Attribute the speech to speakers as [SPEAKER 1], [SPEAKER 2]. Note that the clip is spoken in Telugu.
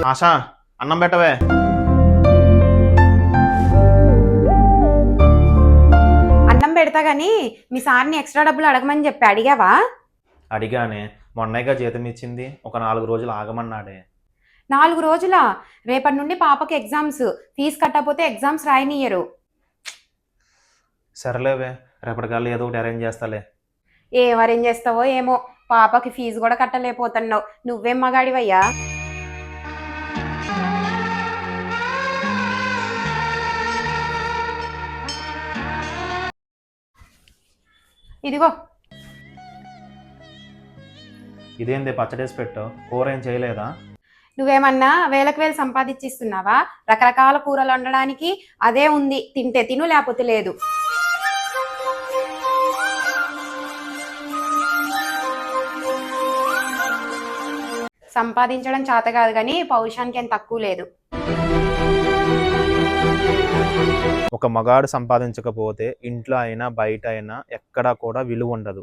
[SPEAKER 1] ఆశా, అన్నం పెట్టవే.
[SPEAKER 2] అన్నం పెడతా గానీ మీ సార్ని ఎక్స్ట్రా డబ్బులు అడగమని చెప్పి అడిగావా?
[SPEAKER 1] అడిగానే, మొన్నైగా జీతం ఇచ్చింది, ఒక 4 రోజులు ఆగమన్నాడే.
[SPEAKER 2] 4 రోజులా? రేపటి నుండి పాపకి ఎగ్జామ్స్, ఫీజు కట్టకపోతే ఎగ్జామ్స్ రాయనియ్యరు.
[SPEAKER 1] సరేలేవే, రేపటికల్లా ఏదో ఒకటి అరేంజ్ చేస్తాలే.
[SPEAKER 2] ఏం అరేంజ్ చేస్తావో ఏమో, పాపకి ఫీజు కూడా కట్టలేకపోతున్నావు. నువ్వేం మగాడివయ్యా? ఇదిగో.
[SPEAKER 1] ఇదేంది పచ్చడేసి పెట్టావు, కూర ఏం చేయలేదా?
[SPEAKER 2] నువ్వేమన్నా వేలకు వేలు సంపాదించిస్తున్నావా? రకరకాల కూరలు వండడానికి అదే ఉంది, తింటే తిను లేకపోతే లేదు. సంపాదించడం చేత కాదు కానీ పౌరుషానికి ఏం తక్కువ లేదు.
[SPEAKER 1] ఒక మగాడు సంపాదించకపోతే ఇంట్లో అయినా బయట అయినా ఎక్కడా కూడా విలువ ఉండదు.